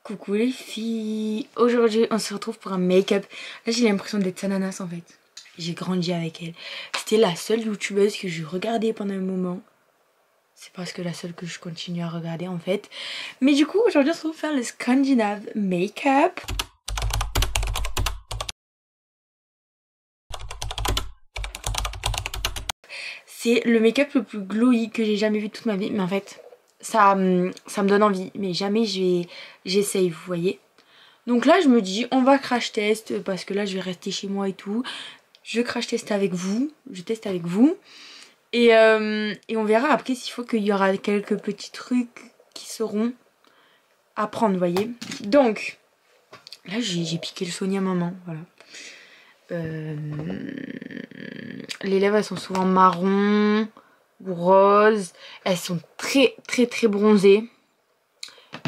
Coucou les filles, aujourd'hui on se retrouve pour un make-up. Là j'ai l'impression d'être sa nanas en fait. J'ai grandi avec elle. C'était la seule youtubeuse que je regardais pendant un moment. C'est parce que la seule que je continue à regarder en fait. Mais du coup aujourd'hui on se retrouve faire le Scandinave make-up. C'est le make-up le plus glowy que j'ai jamais vu de toute ma vie. Mais en fait ça me donne envie. Mais jamais j'essaye, vous voyez. Donc là je me dis on va crash test parce que là je vais rester chez moi et tout. Je crash test avec vous, je teste avec vous. Et on verra après s'il faut qu'il y aura quelques petits trucs qui seront à prendre, vous voyez. Donc là j'ai piqué le Sony à maman, voilà. Les lèvres elles sont souvent marron ou rose. Elles sont très bronzées.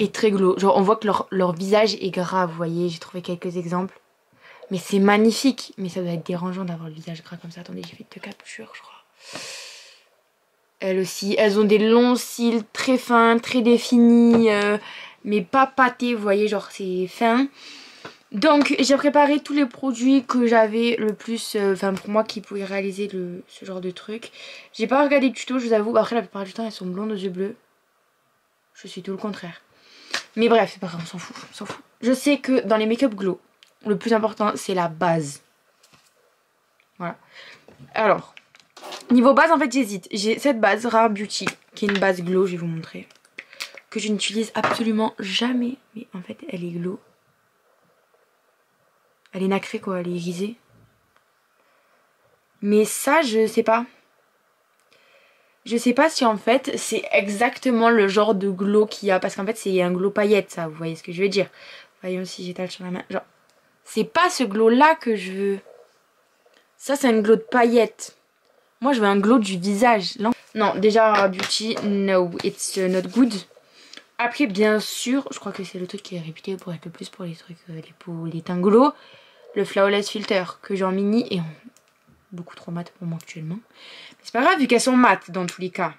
Et très glow. Genre on voit que leur visage est gras, vous voyez. J'ai trouvé quelques exemples. Mais c'est magnifique. Mais ça doit être dérangeant d'avoir le visage gras comme ça. Attendez, j'ai fait 2 captures, je crois. Elles aussi. Elles ont des longs cils très fins, très définis. Mais pas pâtés, vous voyez. Genre c'est fin. Donc j'ai préparé tous les produits que j'avais le plus. Enfin pour moi qui pouvaient réaliser ce genre de truc. J'ai pas regardé de tuto, je vous avoue. Après la plupart du temps elles sont blondes aux yeux bleus. Je suis tout le contraire. Mais bref, c'est pas grave, on s'en fout, on s'en fout. Je sais que dans les make-up glow, le plus important, c'est la base. Voilà. Alors, niveau base, en fait, j'hésite. J'ai cette base Rare Beauty, qui est une base glow, je vais vous montrer. Que je n'utilise absolument jamais. Mais en fait, elle est glow. Elle est nacrée, quoi, elle est irisée. Mais ça, je sais pas. Je sais pas si en fait c'est exactement le genre de glow qu'il y a. Parce qu'en fait c'est un glow paillette ça, vous voyez ce que je veux dire. Voyons si j'étale sur la main. Genre, c'est pas ce glow là que je veux. Ça c'est un glow de paillettes. Moi je veux un glow du visage. Non, déjà Rare Beauty, no, it's not good. Après bien sûr, je crois que c'est le truc qui est réputé pour être le plus pour les trucs, les teints glow. Le Flawless Filter que j'ai en mini et en beaucoup trop mat pour moi actuellement. C'est pas grave vu qu'elles sont mates dans tous les cas.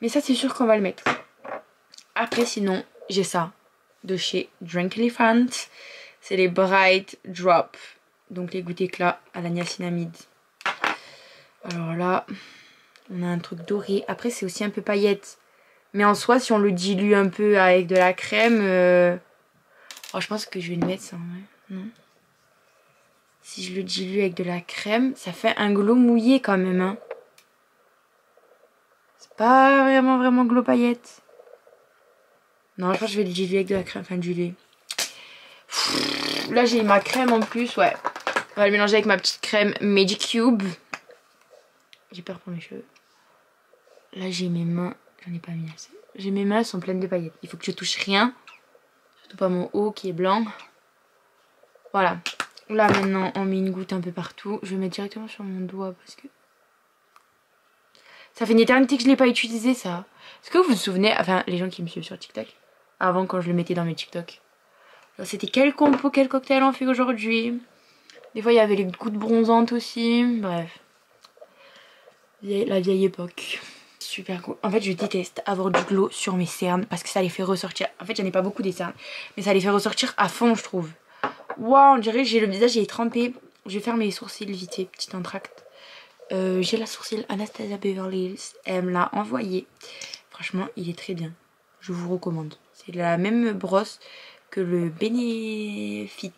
Mais ça c'est sûr qu'on va le mettre. Après sinon j'ai ça de chez Drunk Elephant. C'est les Bright Drop. Donc les gouttes éclat à la niacinamide. Alors là on a un truc doré. Après c'est aussi un peu paillette. Mais en soi si on le dilue un peu avec de la crème. Oh, je pense que je vais le mettre ça. Ouais. Non. Si je le dilue avec de la crème, ça fait un glow mouillé quand même. Hein. Pas vraiment glow paillette. Non, je pense que je vais le diluer avec de la crème. Enfin, du lait. Là, j'ai ma crème en plus. Ouais. On va le mélanger avec ma petite crème Medicube. J'ai peur pour mes cheveux. Là, j'ai mes mains. J'en ai pas mis assez. J'ai mes mains, elles sont pleines de paillettes. Il faut que je touche rien. Surtout pas mon haut qui est blanc. Voilà. Là, maintenant, on met une goutte un peu partout. Je vais mettre directement sur mon doigt parce que... Ça fait une éternité que je ne l'ai pas utilisé ça. Est-ce que vous vous souvenez, enfin les gens qui me suivent sur TikTok, avant quand je le mettais dans mes TikTok. C'était quel compo, quel cocktail on fait aujourd'hui. Des fois il y avait les gouttes bronzantes aussi, bref. La vieille époque. Super cool. En fait je déteste avoir du glow sur mes cernes parce que ça les fait ressortir. En fait j'en ai pas beaucoup des cernes, mais ça les fait ressortir à fond je trouve. Waouh, on dirait que j'ai le visage il est trempé. Je vais faire mes sourcils vite fait, petit entracte. J'ai la sourcil Anastasia Beverly Hills. Elle me l'a envoyé. Franchement, il est très bien. Je vous recommande. C'est la même brosse que le Benefit.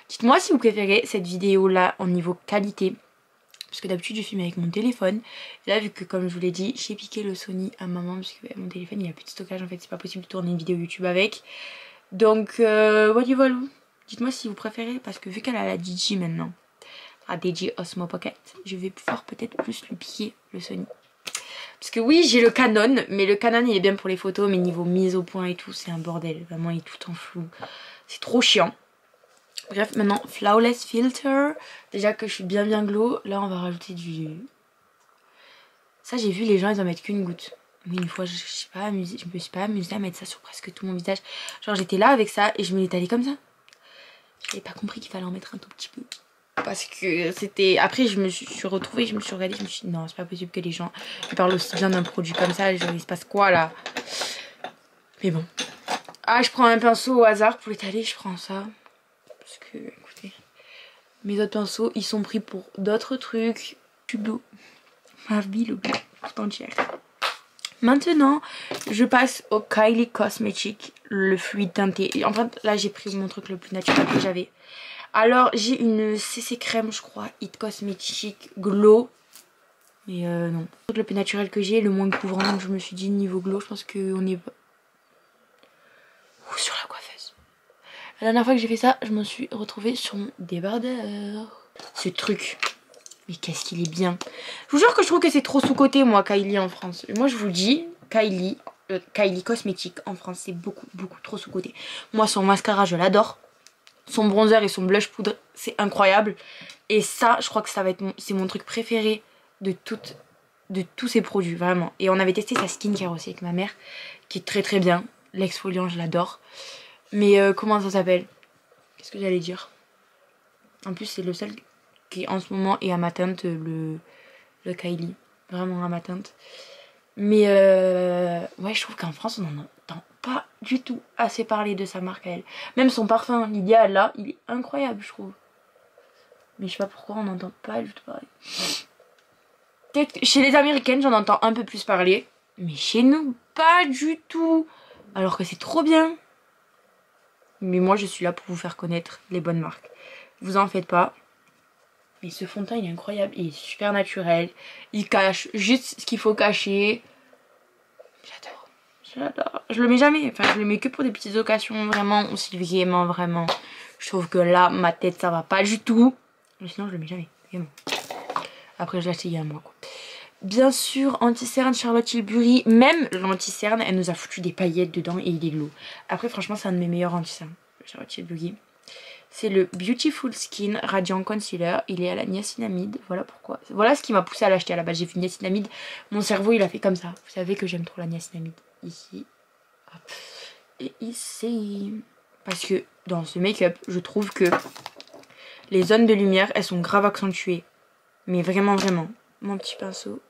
Dites-moi si vous préférez cette vidéo-là en niveau qualité. Parce que d'habitude, je filme avec mon téléphone. Et là, vu que, comme je vous l'ai dit, j'ai piqué le Sony à maman. Parce que mon téléphone, il a plus de stockage. En fait, c'est pas possible de tourner une vidéo YouTube avec. Donc, voilà. Dites-moi si vous préférez. Parce que vu qu'elle a la DJI maintenant. À DJI Osmo Pocket, je vais pouvoir peut-être plus lui piquer le Sony. Parce que oui, j'ai le Canon, mais le Canon il est bien pour les photos, mais niveau mise au point et tout, c'est un bordel. Vraiment, il est tout en flou. C'est trop chiant. Bref, maintenant, Flawless Filter. Déjà que je suis bien glow, là on va rajouter du... Ça, j'ai vu les gens, ils en mettent qu'une goutte. Mais une fois, je me suis pas amusée à mettre ça sur presque tout mon visage. Genre, j'étais là avec ça et je me l'étalais comme ça. J'avais pas compris qu'il fallait en mettre un tout petit peu. Parce que c'était... Après je me suis retrouvée, je me suis regardée, je me suis dit non c'est pas possible que les gens ils parlent aussi bien d'un produit comme ça, genre il se passe quoi là. Mais bon. Ah, je prends un pinceau au hasard pour l'étaler, je prends ça. Parce que, écoutez, mes autres pinceaux, ils sont pris pour d'autres trucs. Du bleu. Ma vie, le bleu, tout entière. Maintenant, je passe au Kylie Cosmetics, le fluide teinté. Et en fait, là, j'ai pris mon truc le plus naturel que j'avais. Alors, j'ai une CC crème, je crois, It Cosmetics Glow. Mais non. Le truc le plus naturel que j'ai, le moins couvrant. Je me suis dit, niveau glow, je pense qu'on est... Ouh, sur la coiffeuse. La dernière fois que j'ai fait ça, je me suis retrouvée sur mon débardeur. Ce truc... Mais qu'est-ce qu'il est bien. Je vous jure que je trouve que c'est trop sous-côté, moi, Kylie en France. Moi, je vous le dis, Kylie Cosmetics en France, c'est beaucoup, beaucoup trop sous-côté. Moi, son mascara, je l'adore. Son bronzer et son blush poudre, c'est incroyable. Et ça, je crois que ça va être c'est mon truc préféré de tous ces produits, vraiment. Et on avait testé sa skincare aussi avec ma mère, qui est très très bien. L'exfoliant, je l'adore. Mais comment ça s'appelle? Qu'est-ce que j'allais dire? En plus, c'est le seul... qui en ce moment est à ma teinte, le Kylie, vraiment à ma teinte. Mais ouais, je trouve qu'en France on n'en entend pas du tout assez parler de sa marque à elle. Même son parfum Lydia là, il est incroyable je trouve. Mais je sais pas pourquoi on n'entend pas du tout parler. Peut-être chez les américaines j'en entends un peu plus parler, mais chez nous pas du tout. Alors que c'est trop bien. Mais moi je suis là pour vous faire connaître les bonnes marques. Vous en faites pas. Mais ce fond de teint il est incroyable, il est super naturel, il cache juste ce qu'il faut cacher. J'adore, j'adore. Je le mets jamais, enfin je le mets que pour des petites occasions vraiment, ou si vraiment vraiment je trouve que là ma tête ça va pas du tout. Mais sinon je le mets jamais, vraiment. Après je l'ai acheté il y a un mois quoi. Bien sûr, anti-cerne Charlotte Tilbury, même l'anti-cerne elle nous a foutu des paillettes dedans et il est glow. Après franchement c'est un de mes meilleurs anti-cernes, Charlotte Tilbury. C'est le Beautiful Skin Radiant Concealer. Il est à la niacinamide. Voilà pourquoi. Voilà ce qui m'a poussé à l'acheter à la base. J'ai vu niacinamide. Mon cerveau il a fait comme ça. Vous savez que j'aime trop la niacinamide. Ici. Hop. Et ici. Parce que dans ce make-up, je trouve que les zones de lumière, elles sont grave accentuées. Mais vraiment, vraiment. Mon petit pinceau.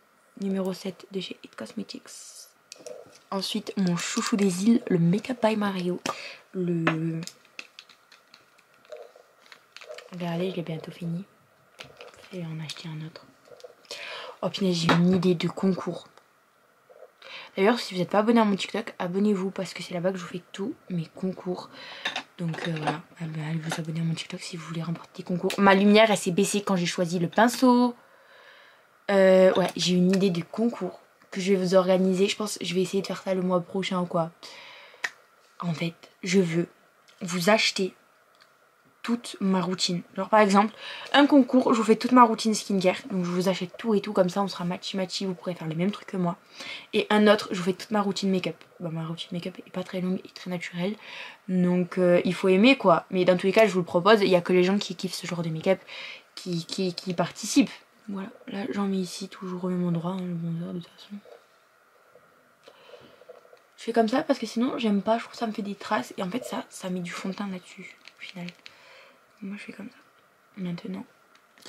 Numéro 7 de chez It Cosmetics. Ensuite, mon chouchou des îles. Le Make-up by Mario. Le... Regardez, je l'ai bientôt fini. Je vais en acheter un autre. Oh punaise, j'ai une idée de concours. D'ailleurs, si vous n'êtes pas abonné à mon TikTok, abonnez-vous parce que c'est là-bas que je vous fais tous mes concours. Donc voilà, allez vous abonner à mon TikTok si vous voulez remporter des concours. Ma lumière, elle s'est baissée quand j'ai choisi le pinceau. Ouais, j'ai une idée de concours que je vais vous organiser. Je pense que je vais essayer de faire ça le mois prochain ou quoi. En fait, je veux vous acheter toute ma routine. Genre par exemple, un concours, je vous fais toute ma routine skincare. Donc je vous achète tout et tout, comme ça on sera matchy, vous pourrez faire les mêmes trucs que moi. Et un autre, je vous fais toute ma routine make-up. Bon, ma routine make-up est pas très longue et très naturelle. Donc il faut aimer quoi. Mais dans tous les cas, je vous le propose, il n'y a que les gens qui kiffent ce genre de make-up qui participent. Voilà, là j'en mets ici, toujours au même endroit, hein, le bronzer de toute façon. Je fais comme ça parce que sinon j'aime pas, je trouve que ça me fait des traces. Et en fait ça met du fond de teint là-dessus au final. Moi je fais comme ça. Maintenant,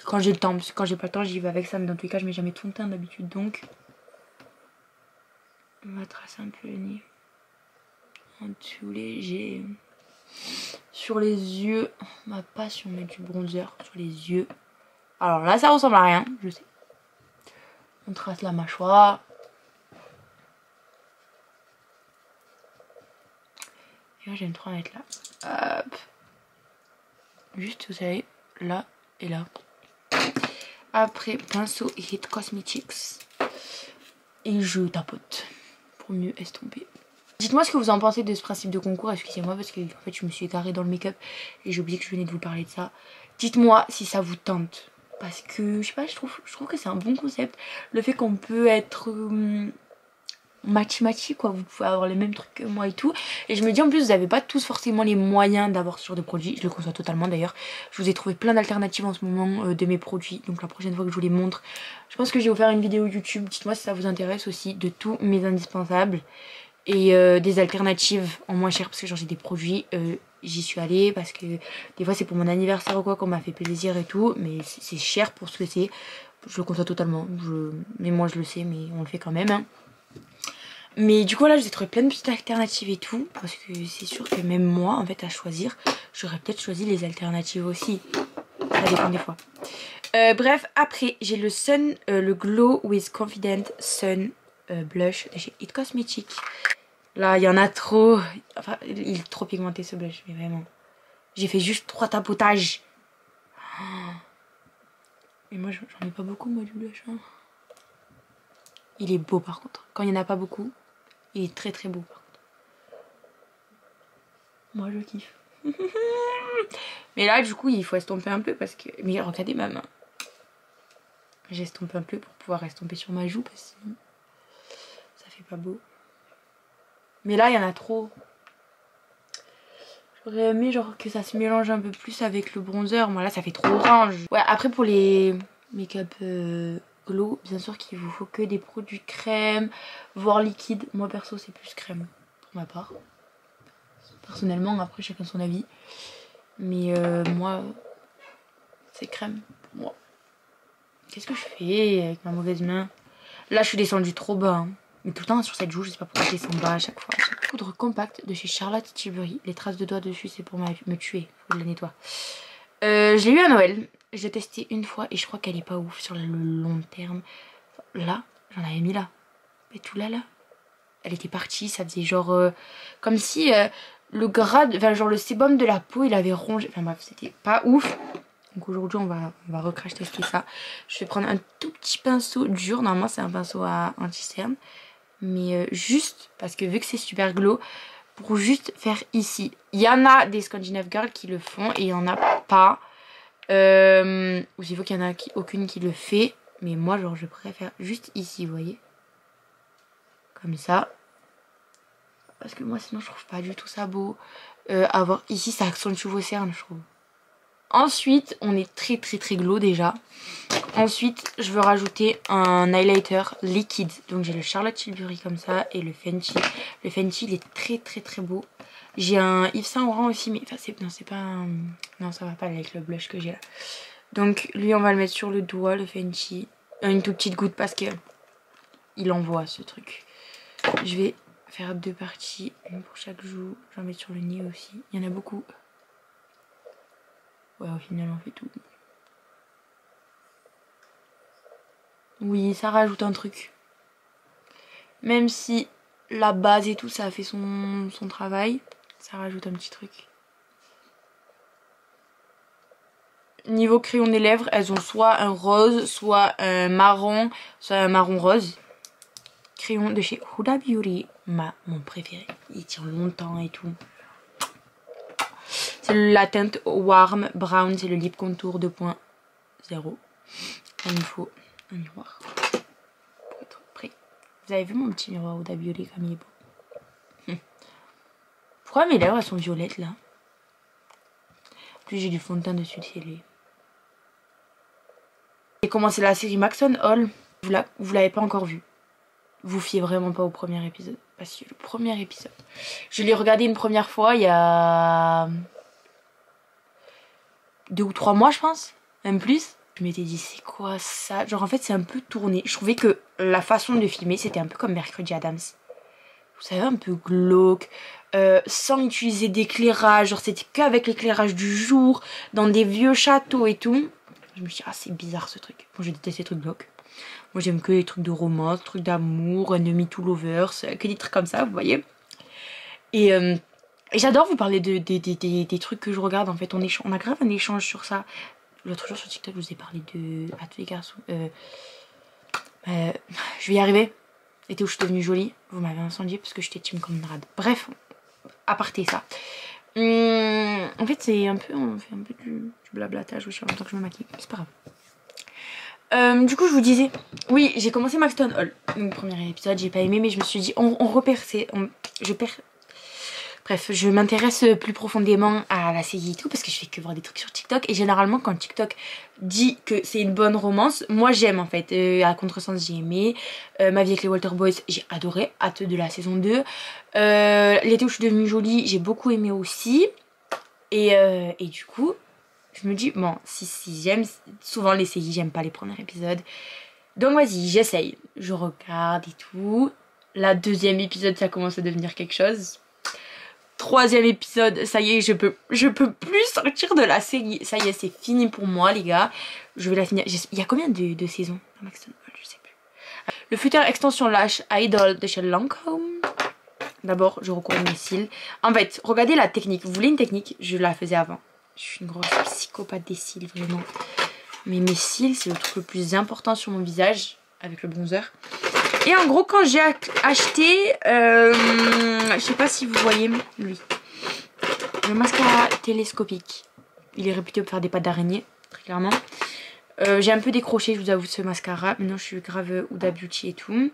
quand j'ai le temps, parce que quand j'ai pas le temps j'y vais avec ça, mais dans tous les cas je mets jamais de fond de teint d'habitude, donc on va tracer un peu le nez en dessous léger. Sur les yeux, ma passion mettre du bronzer sur les yeux. Alors là ça ressemble à rien, je sais. On trace la mâchoire. Et moi j'aime trop mettre là. Hop. Juste vous savez, là et là. Après pinceau It Cosmetics. Et je tapote pour mieux estomper. Dites-moi ce que vous en pensez de ce principe de concours. Excusez-moi parce que en fait je me suis égarée dans le make-up et j'ai oublié que je venais de vous parler de ça. Dites-moi si ça vous tente. Parce que je sais pas, je trouve que c'est un bon concept. Le fait qu'on peut être matchy quoi, vous pouvez avoir les mêmes trucs que moi et tout. Et je me dis en plus vous n'avez pas tous forcément les moyens d'avoir ce genre de produits. Je le conçois totalement d'ailleurs. Je vous ai trouvé plein d'alternatives en ce moment de mes produits. Donc la prochaine fois que je vous les montre, je pense que je vais vous faire une vidéo YouTube. Dites-moi si ça vous intéresse aussi, de tous mes indispensables. Et des alternatives en moins cher parce que genre j'ai des produits, j'y suis allée parce que des fois c'est pour mon anniversaire ou quoi qu'on m'a fait plaisir et tout. Mais c'est cher pour ce que c'est. Je le conçois totalement. Mais moi je le sais, mais on le fait quand même hein. Mais du coup là j'ai trouvé plein de petites alternatives et tout. Parce que c'est sûr que même moi en fait à choisir, j'aurais peut-être choisi les alternatives aussi. Ça dépend des fois. Bref, après j'ai le le Glow with Confident Sun Blush de chez It Cosmetics. Là il y en a trop. Enfin il est trop pigmenté ce blush, mais vraiment. J'ai fait juste 3 tapotages. Et moi j'en ai pas beaucoup moi du blush. Hein. Il est beau par contre. Quand il n'y en a pas beaucoup, il est très très beau par contre. Moi je kiffe. Mais là du coup il faut estomper un peu parce que... Mais regardez ma main. J'ai estompé un peu pour pouvoir estomper sur ma joue parce que sinon ça fait pas beau. Mais là il y en a trop. J'aurais aimé genre que ça se mélange un peu plus avec le bronzer. Moi là ça fait trop orange. Ouais, après pour les make-up glow, bien sûr qu'il vous faut que des produits crème, voire liquide. Moi perso c'est plus crème pour ma part. Personnellement, après chacun son avis. Mais moi c'est crème pour moi. Qu'est-ce que je fais avec ma mauvaise main? Là je suis descendue trop bas. Hein. Mais tout le temps sur cette joue, je sais pas pourquoi je descends bas à chaque fois. Poudre compacte de chez Charlotte Tilbury. Les traces de doigts dessus, c'est pour me tuer. Faut que je la nettoie. Je l'ai eu à Noël. Je l'ai testé une fois et je crois qu'elle est pas ouf sur le long terme. Là, j'en avais mis là. Et tout là. Elle était partie. Ça faisait genre comme si le gras, enfin genre le sébum de la peau, il avait rongé. Enfin bref, c'était pas ouf. Donc aujourd'hui, on va recrash tester ça. Je vais prendre un tout petit pinceau dur. Normalement, c'est un pinceau à anti-cerne. Mais juste, parce que vu que c'est super glow, pour juste faire ici. Il y en a des Scandinave Girls qui le font et il y en a pas. Ou il faut qu'il y en a aucune qui le fait. Mais moi, genre, je préfère juste ici, vous voyez. Comme ça. Parce que moi, sinon, je trouve pas du tout ça beau. Avoir ici, ça accentue vos cernes, je trouve. Ensuite, on est très très très glow déjà. Ensuite, je veux rajouter un highlighter liquide. Donc j'ai le Charlotte Tilbury comme ça et le Fenty. Le Fenty, il est très très très beau. J'ai un Yves Saint Laurent aussi, mais enfin, non, c'est pas un... Non, ça va pas avec le blush que j'ai là. Donc lui, on va le mettre sur le doigt, le Fenty. Une toute petite goutte parce que il envoie ce truc. Je vais faire 2 parties, une pour chaque joue. J'en mets sur le nez aussi. Il y en a beaucoup. Ouais, au final, on fait tout. Oui, ça rajoute un truc. Même si la base et tout, ça a fait son travail, ça rajoute un petit truc. Niveau crayon des lèvres, elles ont soit un rose, soit un marron, soit un marron rose. Crayon de chez Huda Beauty, mon préféré. Il tient longtemps et tout. C'est la teinte Warm Brown, c'est le Lip Contour 2.0. Il me faut un miroir pour être prêt. Vous avez vu mon petit miroir Huda Beauty comme il est beau. Pourquoi mes lèvres elles sont violettes là? En plus j'ai du fond de teint dessus, c'est laid. J'ai commencé la série Maxon Hall. Vous l'avez pas encore vu. Vous fiez vraiment pas au premier épisode. Parce que le premier épisode, je l'ai regardé une première fois il y a 2 ou 3 mois je pense, même plus. Je m'étais dit c'est quoi ça? Genre en fait c'est un peu tourné. Je trouvais que la façon de filmer c'était un peu comme Mercredi Adams. Vous savez, un peu glauque, sans utiliser d'éclairage. Genre c'était qu'avec l'éclairage du jour, dans des vieux châteaux et tout. Je me suis dit ah c'est bizarre ce truc. Moi je déteste les trucs glauques. Moi j'aime que les trucs de romance, trucs d'amour, enemy to lovers, que des trucs comme ça vous voyez. Et j'adore vous parler des trucs que je regarde en fait. On a grave un échange sur ça. L'autre jour sur TikTok je vous ai parlé de... À tous les garçons. Je vais y arriver. L'été où je suis devenue jolie. Vous m'avez incendié parce que j'étais team Conrad. Bref, à parté ça. En fait c'est un peu... On fait un peu du blablatage aussi en même temps que je me maquille. C'est pas grave. Du coup je vous disais, oui j'ai commencé Maxton Hall, donc premier épisode j'ai pas aimé mais je me suis dit on repère, bref je m'intéresse plus profondément à la série et tout parce que je fais que voir des trucs sur TikTok et généralement quand TikTok dit que c'est une bonne romance, moi j'aime en fait, à contresens j'ai aimé, Ma vie avec les Walter Boys j'ai adoré, hâte de la saison 2, l'été où je suis devenue jolie j'ai beaucoup aimé aussi et du coup je me dis, bon, si j'aime, souvent les séries, j'aime pas les premiers épisodes. Donc vas-y, j'essaye. Je regarde et tout. La deuxième épisode, ça commence à devenir quelque chose. Troisième épisode, ça y est, je peux plus sortir de la série. Ça y est, c'est fini pour moi, les gars. Je vais la finir. Il y a combien de saisons dans Maxton Hall? Je sais plus. Le futur extension Lash Idol de chez Lancôme. D'abord, je recours mes cils. En fait, regardez la technique. Vous voulez une technique? Je la faisais avant. Je suis une grosse psychopathe des cils, vraiment. Mais mes cils, c'est le truc le plus important sur mon visage, avec le bronzer. Et en gros, quand j'ai acheté, je sais pas si vous voyez, lui, le mascara télescopique. Il est réputé pour faire des pattes d'araignée, très clairement. J'ai un peu décroché, je vous avoue, de ce mascara. Maintenant, je suis grave Huda Beauty et tout.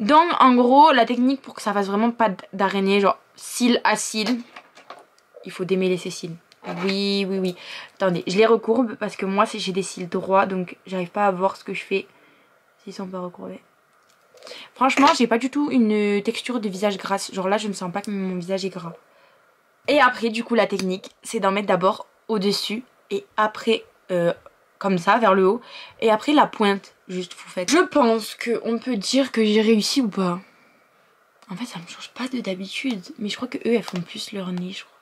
Donc, en gros, la technique pour que ça fasse vraiment pattes d'araignée, genre cils à cils, il faut démêler ses cils. Oui, oui, oui. Attendez, je les recourbe parce que moi, j'ai des cils droits, donc j'arrive pas à voir ce que je fais s'ils sont pas recourbés. Franchement, j'ai pas du tout une texture de visage grasse. Genre là, je ne sens pas que mon visage est gras. Et après, du coup, la technique, c'est d'en mettre d'abord au-dessus et après, comme ça, vers le haut. Et après, la pointe, juste, vous faites. Je pense qu'on peut dire que j'ai réussi ou pas. En fait, ça me change pas de d'habitude. Mais je crois que eux, elles font plus leur nez, je crois.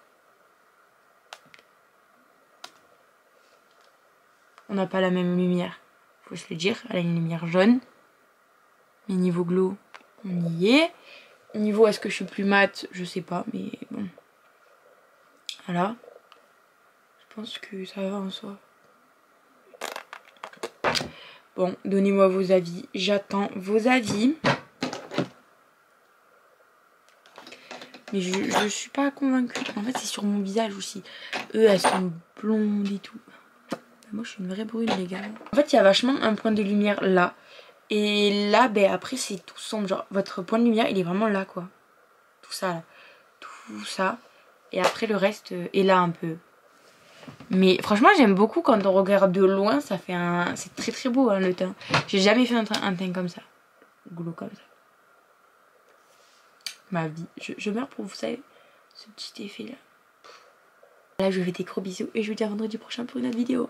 On n'a pas la même lumière, faut se le dire. Elle a une lumière jaune. Mais niveau glow, on y est. Niveau est-ce que je suis plus mat, je sais pas, mais bon. Voilà. Je pense que ça va en soi. Bon, donnez-moi vos avis. J'attends vos avis. Mais je suis pas convaincue. En fait, c'est sur mon visage aussi. Eux, elles sont blondes et tout. Moi, je suis une vraie brune, les gars. En fait, il y a vachement un point de lumière là. Et là, ben après, c'est tout sombre. Genre, votre point de lumière, il est vraiment là, quoi. Tout ça, là. Tout ça. Et après, le reste est là un peu. Mais franchement, j'aime beaucoup quand on regarde de loin. Ça fait un... C'est très très beau, hein, le teint. J'ai jamais fait un teint comme ça. Glow comme ça. Ma vie. Je meurs pour, vous savez, ce petit effet-là. Là, je vous fais des gros bisous. Et je vous dis à vendredi prochain pour une autre vidéo.